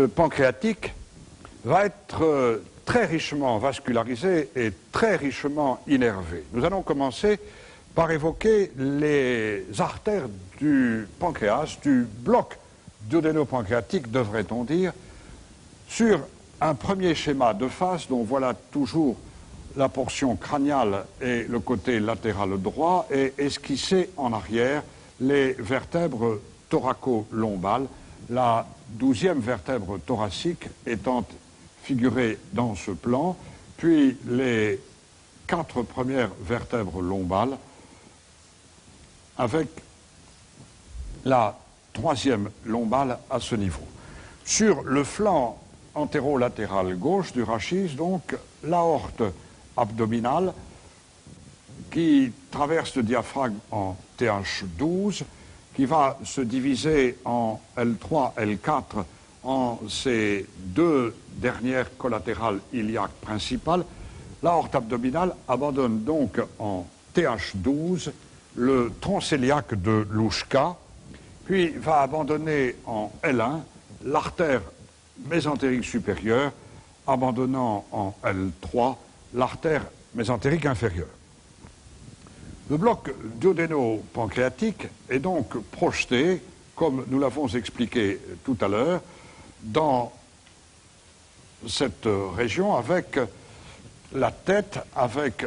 pancréatique va être très richement vascularisé et très richement innervé. Nous allons commencer par évoquer les artères du pancréas, du bloc duodéno-pancréatique, devrait-on dire, sur un premier schéma de face dont voilà toujours la portion crâniale et le côté latéral droit, et esquissé en arrière les vertèbres thoraco-lombales, la 12e vertèbre thoracique étant figurée dans ce plan, puis les 4 premières vertèbres lombales, avec la 3e lombale à ce niveau. Sur le flanc antérolatéral gauche du rachis, donc, l'aorte abdominale qui traverse le diaphragme en TH12, qui va se diviser en L3, L4 en ces 2 dernières collatérales iliaques principales. L'aorte abdominale abandonne donc en TH12 le tronc cœliaque de Louchka, puis va abandonner en L1 l'artère mésentérique supérieure, abandonnant en L3 l'artère mésentérique inférieure. Le bloc duodéno-pancréatique est donc projeté, comme nous l'avons expliqué tout à l'heure, dans cette région avec la tête, avec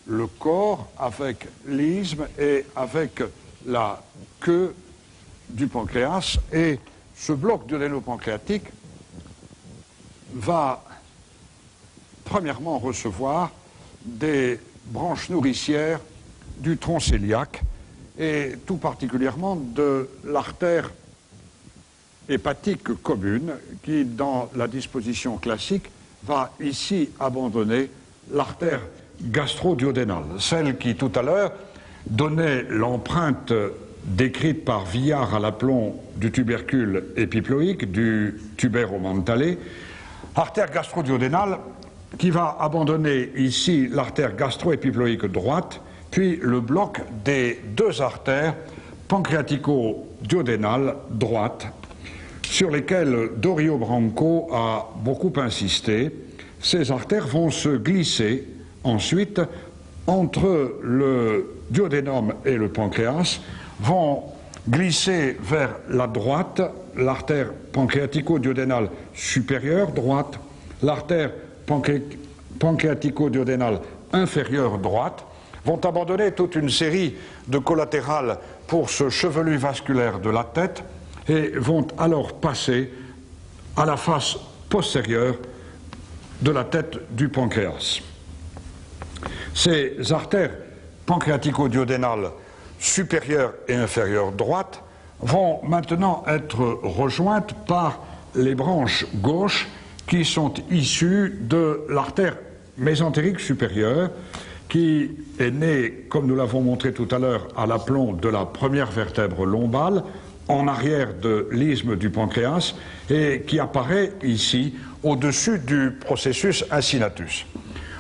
le corps, avec l'isthme et avec la queue du pancréas. Et ce bloc duodéno-pancréatique va premièrement recevoir des branches nourricières du tronc cœliaque et tout particulièrement de l'artère hépatique commune qui, dans la disposition classique, va ici abandonner l'artère gastro-duodénale, celle qui tout à l'heure donnait l'empreinte décrite par Villard à l'aplomb du tubercule épiploïque, du tubéromentale, artère gastro-duodénale qui va abandonner ici l'artère gastro-épiploïque droite, puis le bloc des 2 artères pancréatico-duodénales droites, sur lesquelles Dorio Branco a beaucoup insisté. Ces artères vont se glisser ensuite entre le duodénum et le pancréas, vont glisser vers la droite l'artère pancréatico-duodénale supérieure droite, l'artère pancréatico-duodénale inférieure droite, vont abandonner toute une série de collatérales pour ce chevelu vasculaire de la tête et vont alors passer à la face postérieure de la tête du pancréas. Ces artères pancréatico-duodénales supérieure et inférieure droite vont maintenant être rejointes par les branches gauches qui sont issues de l'artère mésentérique supérieure qui est née, comme nous l'avons montré tout à l'heure, à l'aplomb de la première vertèbre lombale, en arrière de l'isthme du pancréas, et qui apparaît ici au-dessus du processus incinatus.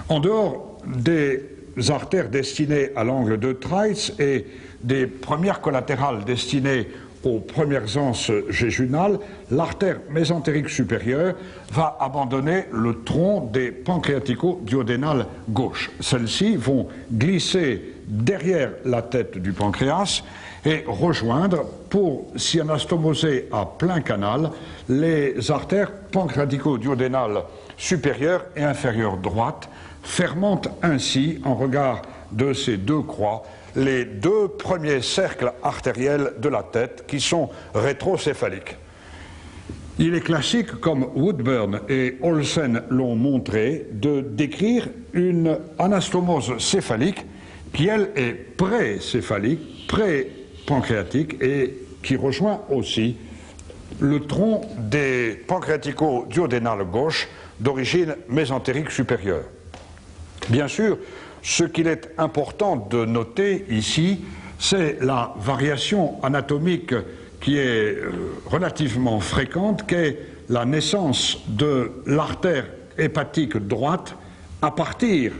En dehors des artères destinées à l'angle de Treitz et des premières collatérales destinées aux premières anses jéjunales, l'artère mésentérique supérieure va abandonner le tronc des pancréatico-duodénales gauches. Celles-ci vont glisser derrière la tête du pancréas et rejoindre, pour s'y anastomoser à plein canal, les artères pancréatico-duodénales supérieures et inférieures droites, fermant ainsi, en regard de ces 2 croix, les 2 premiers cercles artériels de la tête qui sont rétrocéphaliques. Il est classique, comme Woodburn et Olsen l'ont montré, de décrire une anastomose céphalique qui, elle, est pré-céphalique, pré-pancréatique et qui rejoint aussi le tronc des pancréatico-duodénales gauches d'origine mésentérique supérieure. Bien sûr, ce qu'il est important de noter ici, c'est la variation anatomique qui est relativement fréquente, qu'est la naissance de l'artère hépatique droite à partir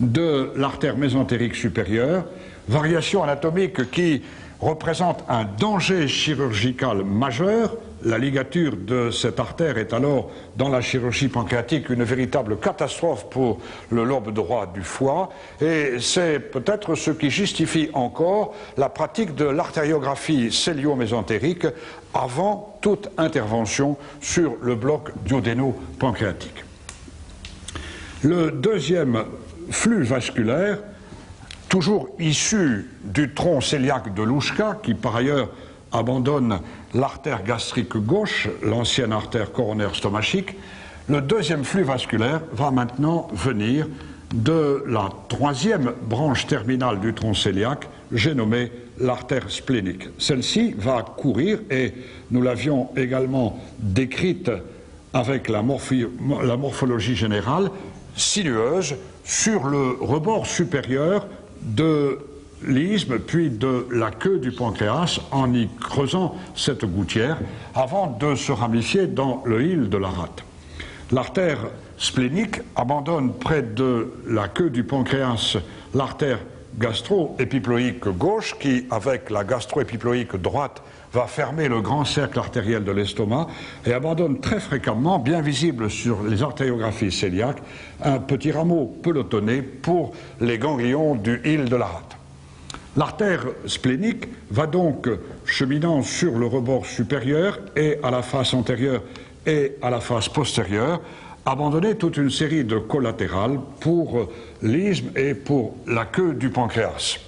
de l'artère mésentérique supérieure, variation anatomique qui représente un danger chirurgical majeur, la ligature de cette artère est alors, dans la chirurgie pancréatique, une véritable catastrophe pour le lobe droit du foie, et c'est peut-être ce qui justifie encore la pratique de l'artériographie cœlio-mésentérique avant toute intervention sur le bloc duodéno-pancréatique. Le deuxième flux vasculaire, toujours issu du tronc cœliaque de Louchka, qui par ailleurs abandonne l'artère gastrique gauche, l'ancienne artère coronaire stomachique, le deuxième flux vasculaire va maintenant venir de la troisième branche terminale du tronc cœliaque, j'ai nommé l'artère splénique. Celle-ci va courir, et nous l'avions également décrite avec la morphologie générale, sinueuse, sur le rebord supérieur de l'isthme, puis de la queue du pancréas, en y creusant cette gouttière, avant de se ramifier dans le hile de la rate. L'artère splénique abandonne près de la queue du pancréas l'artère gastro-épiploïque gauche, qui, avec la gastro-épiploïque droite, va fermer le grand cercle artériel de l'estomac, et abandonne très fréquemment, bien visible sur les artériographies cœliaques, un petit rameau pelotonné pour les ganglions du hile de la rate. L'artère splénique va donc, cheminant sur le rebord supérieur et à la face antérieure et à la face postérieure, abandonner toute une série de collatérales pour l'isthme et pour la queue du pancréas.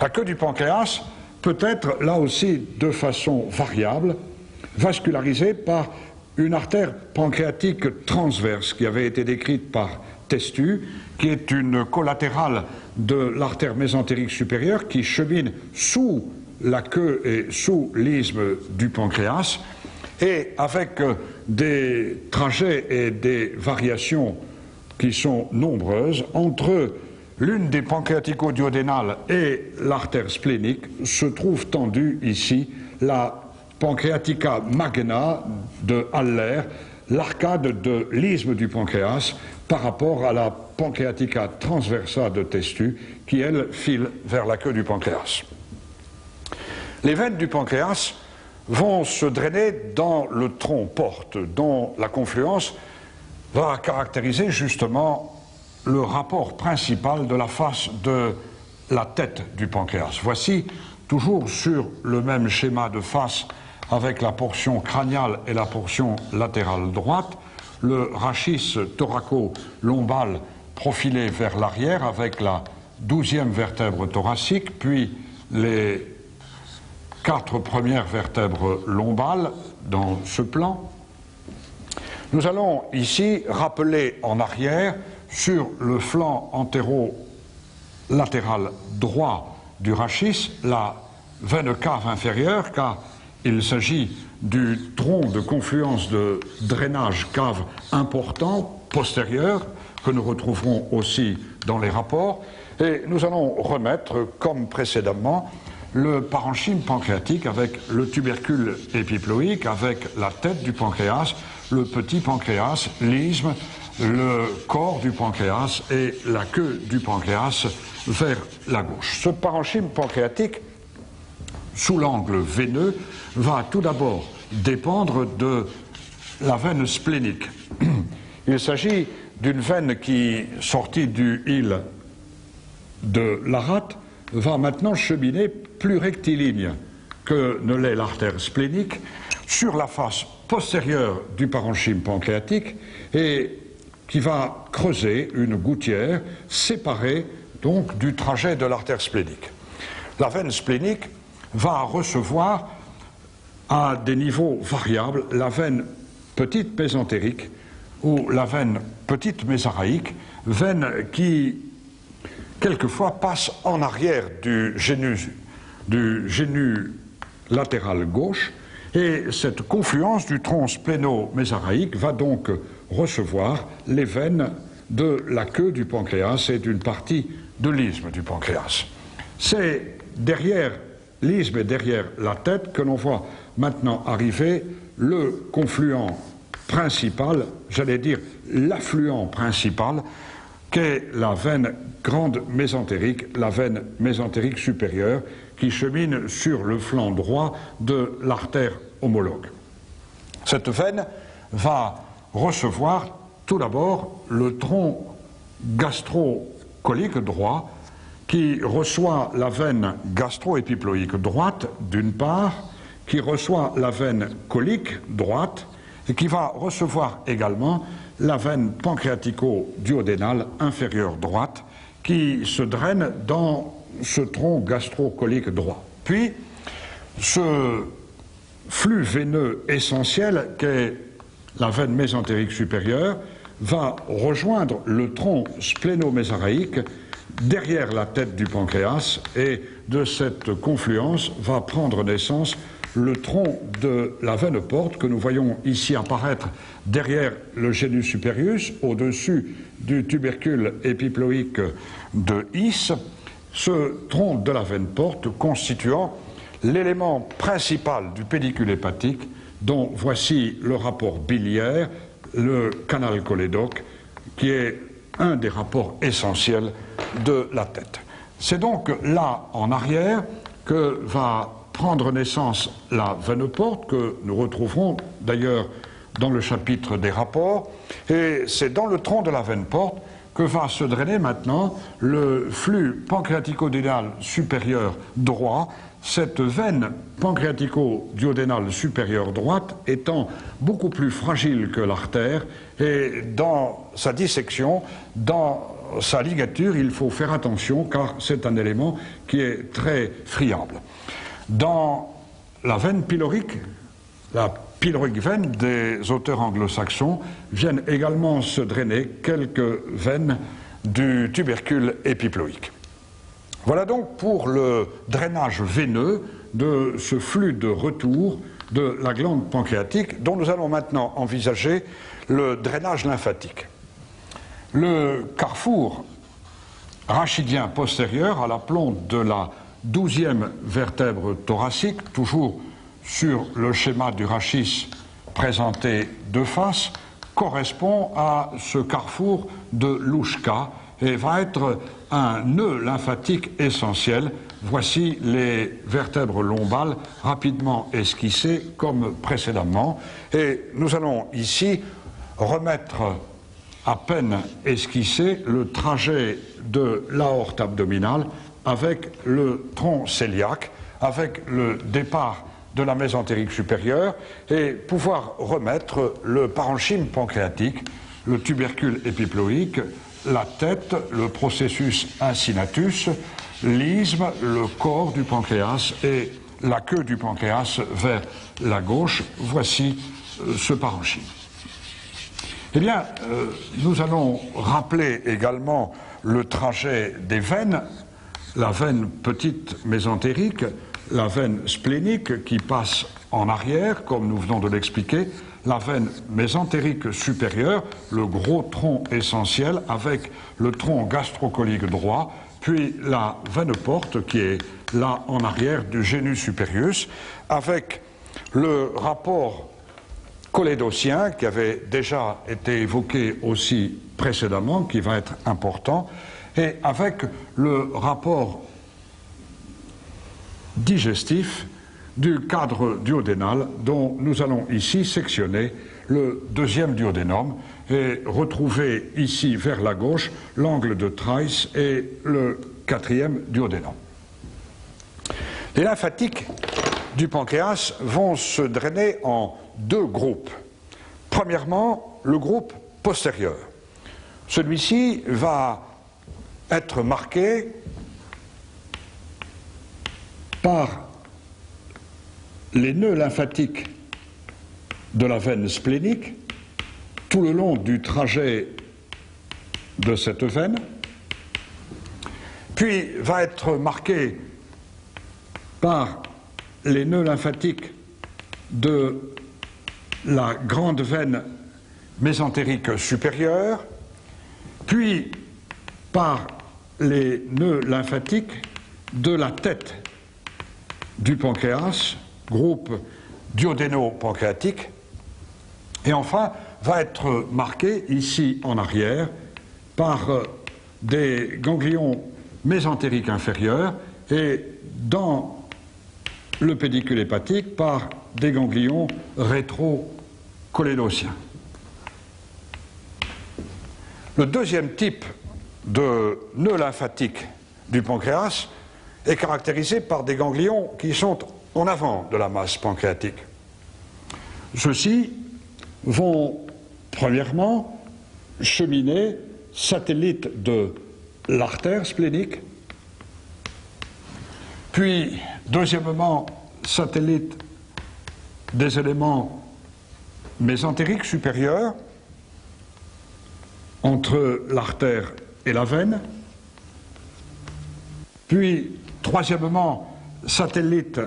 La queue du pancréas peut être, là aussi, de façon variable, vascularisée par une artère pancréatique transverse qui avait été décrite par Testu, qui est une collatérale de l'artère mésentérique supérieure qui chemine sous la queue et sous l'isthme du pancréas, et avec des trajets et des variations qui sont nombreuses entre l'une des pancréatico-duodénales et l'artère splénique, se trouve tendue ici la pancréatica magna de Haller, l'arcade de l'isthme du pancréas, par rapport à la pancréatica transversa de Testu, qui, elle, file vers la queue du pancréas. Les veines du pancréas vont se drainer dans le tronc porte, dont la confluence va caractériser justement le rapport principal de la face de la tête du pancréas. Voici, toujours sur le même schéma de face avec la portion crâniale et la portion latérale droite, le rachis thoraco-lombal profilé vers l'arrière avec la 12e vertèbre thoracique, puis les 4 premières vertèbres lombales dans ce plan. Nous allons ici rappeler en arrière, sur le flanc antéro-latéral droit du rachis, la veine cave inférieure, car il s'agit du tronc de confluence de drainage cave important, postérieur, que nous retrouverons aussi dans les rapports, et nous allons remettre, comme précédemment, le parenchyme pancréatique avec le tubercule épiploïque, avec la tête du pancréas, le petit pancréas, l'isthme, le corps du pancréas et la queue du pancréas vers la gauche. Ce parenchyme pancréatique, sous l'angle veineux, va tout d'abord dépendre de la veine splénique. Il s'agit d'une veine qui, sortie du hile de la rate, va maintenant cheminer plus rectiligne que ne l'est l'artère splénique sur la face postérieure du parenchyme pancréatique et qui va creuser une gouttière séparée donc du trajet de l'artère splénique. La veine splénique va recevoir à des niveaux variables la veine petite mésentérique ou la veine petite mésaraïque, veine qui quelquefois passe en arrière du génu latéral gauche, et cette confluence du tronc spléno-mésaraïque va donc recevoir les veines de la queue du pancréas et d'une partie de l'isthme du pancréas. C'est derrière l'isthme et derrière la tête que l'on voit maintenant arriver le confluent principal, j'allais dire l'affluent principal, qu'est la veine grande mésentérique, la veine mésentérique supérieure, qui chemine sur le flanc droit de l'artère homologue. Cette veine va recevoir tout d'abord le tronc gastrocolique droit qui reçoit la veine gastro-épiploïque droite d'une part, qui reçoit la veine colique droite et qui va recevoir également la veine pancréatico-duodénale inférieure droite qui se draine dans ce tronc gastrocolique droit. Puis, ce flux veineux essentiel qu'est la veine mésentérique supérieure va rejoindre le tronc splénomésaraïque derrière la tête du pancréas et de cette confluence va prendre naissance le tronc de la veine porte que nous voyons ici apparaître derrière le génus superius, au-dessus du tubercule épiploïque de His, ce tronc de la veine porte constituant l'élément principal du pédicule hépatique dont voici le rapport biliaire, le canal cholédoque, qui est un des rapports essentiels de la tête. C'est donc là, en arrière, que va prendre naissance la veine porte, que nous retrouverons d'ailleurs dans le chapitre des rapports, et c'est dans le tronc de la veine porte que va se drainer maintenant le flux pancréatico-duodénal supérieur droit, cette veine pancréatico-duodénale supérieure droite étant beaucoup plus fragile que l'artère, et dans sa dissection, dans sa ligature, il faut faire attention car c'est un élément qui est très friable. Dans la veine pylorique, la pylorique veine des auteurs anglo-saxons, viennent également se drainer quelques veines du tubercule épiploïque. Voilà donc pour le drainage veineux de ce flux de retour de la glande pancréatique dont nous allons maintenant envisager le drainage lymphatique. Le carrefour rachidien postérieur à l'aplomb de la 12e vertèbre thoracique, toujours sur le schéma du rachis présenté de face, correspond à ce carrefour de Louchka et va être un nœud lymphatique essentiel. Voici les vertèbres lombales rapidement esquissées comme précédemment. Et nous allons ici remettre à peine esquissé le trajet de l'aorte abdominale avec le tronc cœliaque, avec le départ de la mésentérique supérieure et pouvoir remettre le parenchyme pancréatique, le tubercule épiploïque, la tête, le processus incinatus, l'isthme, le corps du pancréas et la queue du pancréas vers la gauche. Voici ce parenchyme. Eh bien, nous allons rappeler également le trajet des veines, la veine petite mésentérique, la veine splénique qui passe en arrière, comme nous venons de l'expliquer, la veine mésentérique supérieure, le gros tronc essentiel avec le tronc gastrocolique droit, puis la veine porte qui est là en arrière du génus superius, avec le rapport cholédocien qui avait déjà été évoqué aussi précédemment, qui va être important, et avec le rapport digestif du cadre duodénal dont nous allons ici sectionner le deuxième duodénum et retrouver ici vers la gauche l'angle de Trice et le quatrième duodénum. Les lymphatiques du pancréas vont se drainer en deux groupes. Premièrement, le groupe postérieur. Celui-ci va être marqué par les nœuds lymphatiques de la veine splénique tout le long du trajet de cette veine, puis va être marqué par les nœuds lymphatiques de la grande veine mésentérique supérieure, puis par les nœuds lymphatiques de la tête du pancréas, groupe duodéno-pancréatique, et enfin va être marqué ici en arrière par des ganglions mésentériques inférieurs et dans le pédicule hépatique par des ganglions cholédotiens. Le deuxième type de nœud lymphatique du pancréas est caractérisé par des ganglions qui sont en avant de la masse pancréatique. Ceux-ci vont premièrement cheminer satellite de l'artère splénique, puis deuxièmement satellite des éléments mésentériques supérieurs entre l'artère et la veine, puis troisièmement satellite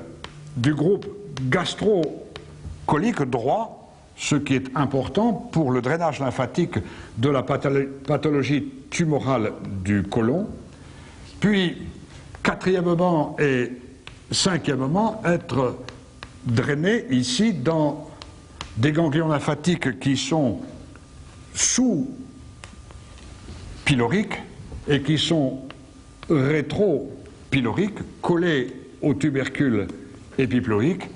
du groupe gastro-colique droit, ce qui est important pour le drainage lymphatique de la pathologie tumorale du côlon, puis quatrièmement et cinquièmement être drainé ici dans des ganglions lymphatiques qui sont sous-pyloriques et qui sont rétro-pyloriques, collés au tubercule épiploïque,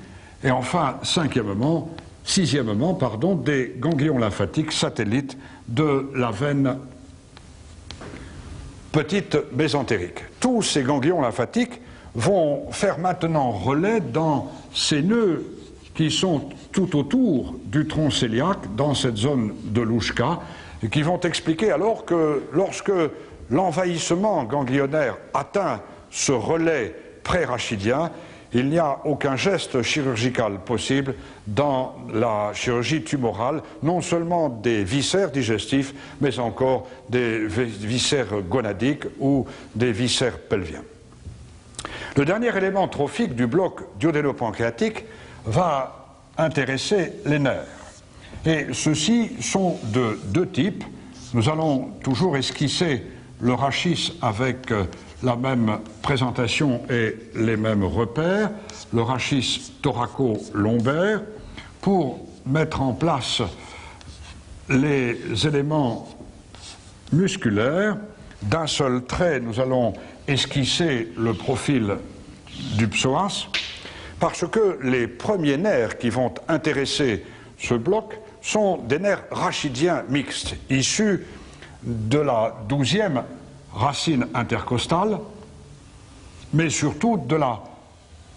et enfin sixièmement, des ganglions lymphatiques satellites de la veine petite mésentérique. Tous ces ganglions lymphatiques vont faire maintenant relais dans ces nœuds qui sont tout autour du tronc cœliaque, dans cette zone de Louchka, et qui vont expliquer alors que lorsque l'envahissement ganglionnaire atteint ce relais pré-rachidien, il n'y a aucun geste chirurgical possible dans la chirurgie tumorale, non seulement des viscères digestifs, mais encore des viscères gonadiques ou des viscères pelviens. Le dernier élément trophique du bloc duodéno-pancréatique va intéresser les nerfs. Et ceux-ci sont de deux types. Nous allons toujours esquisser le rachis avec la même présentation et les mêmes repères, le rachis thoraco-lombaire, pour mettre en place les éléments musculaires. D'un seul trait, nous allons esquisser le profil du psoas, parce que les premiers nerfs qui vont intéresser ce bloc sont des nerfs rachidiens mixtes, issus de la 12e racine intercostale, mais surtout de la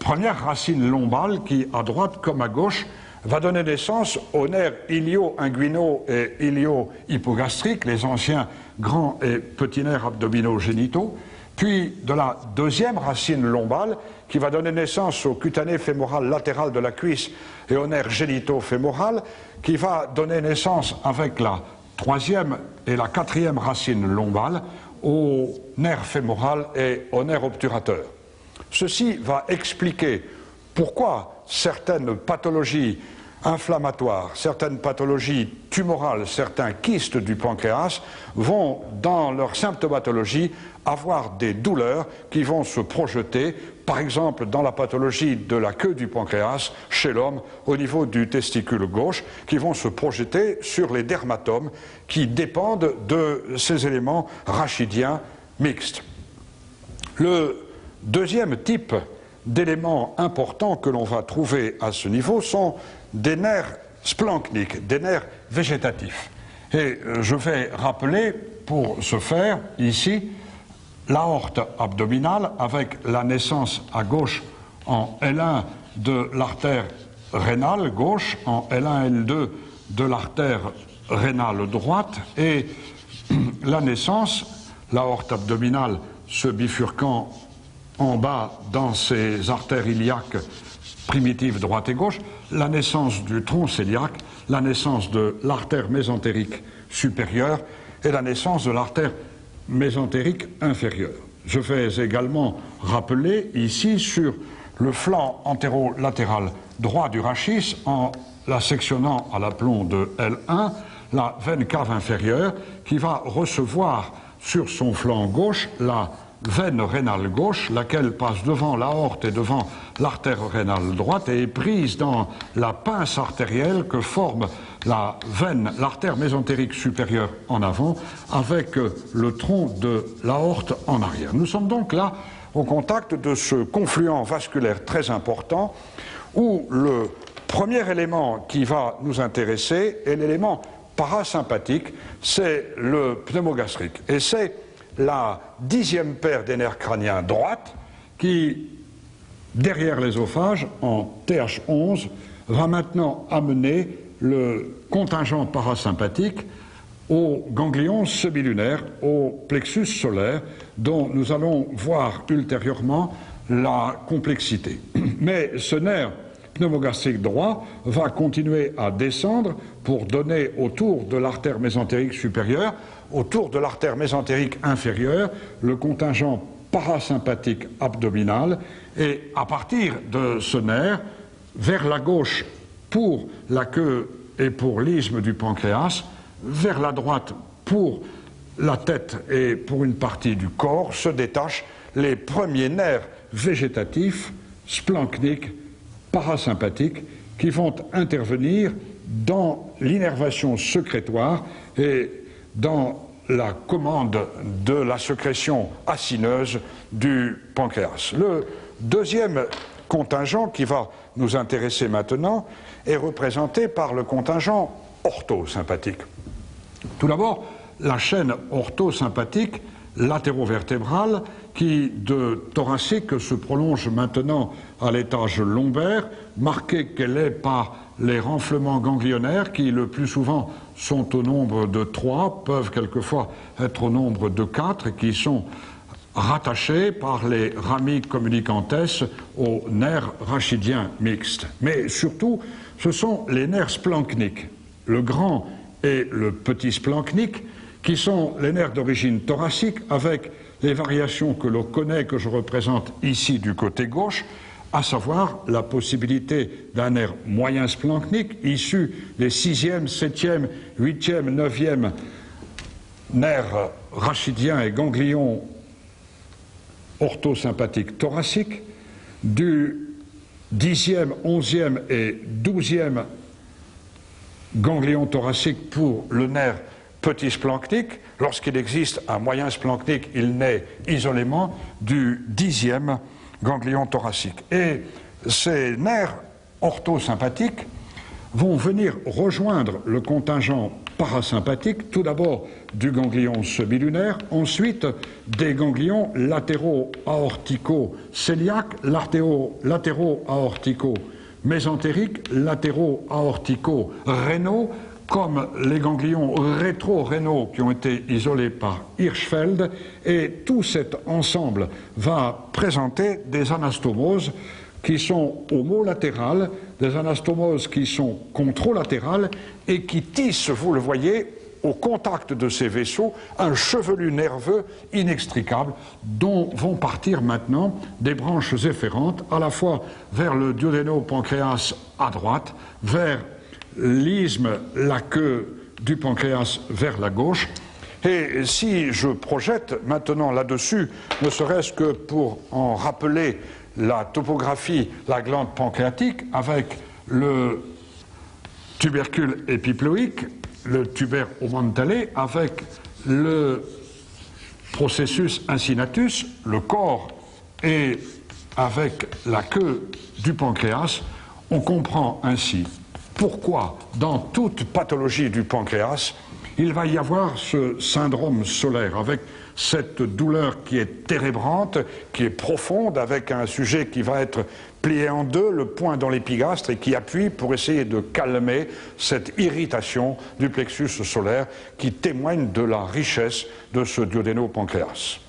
première racine lombale qui, à droite comme à gauche, va donner naissance aux nerfs ilio-inguinaux et ilio-hypogastriques, les anciens grands et petits nerfs abdominaux génitaux, puis de la deuxième racine lombale qui va donner naissance au cutané fémoral latéral de la cuisse et au nerf génito-fémoral, qui va donner naissance avec la troisième et la quatrième racine lombale au nerf fémoral et au nerf obturateur. Ceci va expliquer pourquoi certaines pathologies inflammatoires, certaines pathologies tumorales, certains kystes du pancréas vont, dans leur symptomatologie, avoir des douleurs qui vont se projeter, par exemple dans la pathologie de la queue du pancréas chez l'homme au niveau du testicule gauche, qui vont se projeter sur les dermatomes qui dépendent de ces éléments rachidiens mixtes. Le deuxième type d'éléments importants que l'on va trouver à ce niveau sont des nerfs splanchniques, des nerfs végétatifs. Et je vais rappeler pour ce faire ici l'aorte abdominale avec la naissance à gauche en L1 de l'artère rénale gauche, en L1 L2 de l'artère rénale droite, et la naissance, l'aorte abdominale se bifurquant en bas dans ses artères iliaques primitives droite et gauche, la naissance du tronc cœliaque, la naissance de l'artère mésentérique supérieure et la naissance de l'artère mésentérique inférieure. Je vais également rappeler ici sur le flanc antérolatéral droit du rachis, en la sectionnant à l'aplomb de L1, la veine cave inférieure qui va recevoir sur son flanc gauche la veine rénale gauche, laquelle passe devant l'aorte et devant l'artère rénale droite et est prise dans la pince artérielle que forme la veine, l'artère mésentérique supérieure en avant, avec le tronc de l'aorte en arrière. Nous sommes donc là au contact de ce confluent vasculaire très important où le Premier élément qui va nous intéresser est l'élément parasympathique, c'est le pneumogastrique. Et c'est la 10e paire des nerfs crâniens droite qui, derrière l'ésophage, en TH11, va maintenant amener le contingent parasympathique au ganglion semilunaire, au plexus solaire, dont nous allons voir ultérieurement la complexité. Mais ce nerf pneumogastrique droit va continuer à descendre pour donner autour de l'artère mésentérique supérieure, autour de l'artère mésentérique inférieure, le contingent parasympathique abdominal, et à partir de ce nerf, vers la gauche pour la queue et pour l'isthme du pancréas, vers la droite pour la tête et pour une partie du corps, se détachent les premiers nerfs végétatifs, splanchniques, parasympathiques, qui vont intervenir dans l'innervation sécrétoire et dans la commande de la sécrétion acineuse du pancréas. Le deuxième contingent qui va nous intéresser maintenant est représenté par le contingent orthosympathique. Tout d'abord, la chaîne orthosympathique latérovertébrale qui, de thoracique, se prolonge maintenant à l'étage lombaire, marquée qu'elle est par les renflements ganglionnaires qui, le plus souvent, sont au nombre de 3, peuvent quelquefois être au nombre de 4, et qui sont rattachés par les ramies communicantes aux nerfs rachidiens mixtes. Mais surtout, ce sont les nerfs splanchniques, le grand et le petit splanchnique, qui sont les nerfs d'origine thoracique, avec les variations que l'on connaît, que je représente ici du côté gauche, à savoir la possibilité d'un nerf moyen splanchnique, issu des 6e, 7e, 8e, 9e nerfs rachidiens et ganglions orthosympathiques thoraciques, du 10e, 11e et 12e ganglion thoracique pour le nerf petit splanchnique. Lorsqu'il existe un moyen splanchnique, il naît isolément du 10e ganglion thoracique. Et ces nerfs orthosympathiques vont venir rejoindre le contingent parasympathique, tout d'abord du ganglion semilunaire, ensuite des ganglions latéraux-aortico-cœliaques, latéraux-aortico-mésentériques, latéraux-aortico-rénaux, comme les ganglions rétro-rénaux qui ont été isolés par Hirschfeld, et tout cet ensemble va présenter des anastomoses qui sont homolatérales, des anastomoses qui sont contralatérales et qui tissent, vous le voyez, au contact de ces vaisseaux, un chevelu nerveux inextricable dont vont partir maintenant des branches efférentes, à la fois vers le duodéno-pancréas à droite, vers l'isthme, la queue du pancréas vers la gauche. Et si je projette maintenant là-dessus, ne serait-ce que pour en rappeler la topographie, la glande pancréatique, avec le tubercule épiploïque, le tuber omentale, avec le processus incinatus, le corps, et avec la queue du pancréas, on comprend ainsi pourquoi, dans toute pathologie du pancréas, il va y avoir ce syndrome solaire, avec cette douleur qui est térébrante, qui est profonde, avec un sujet qui va être plié en deux, le point dans l'épigastre, et qui appuie pour essayer de calmer cette irritation du plexus solaire qui témoigne de la richesse de ce duodéno-pancréas.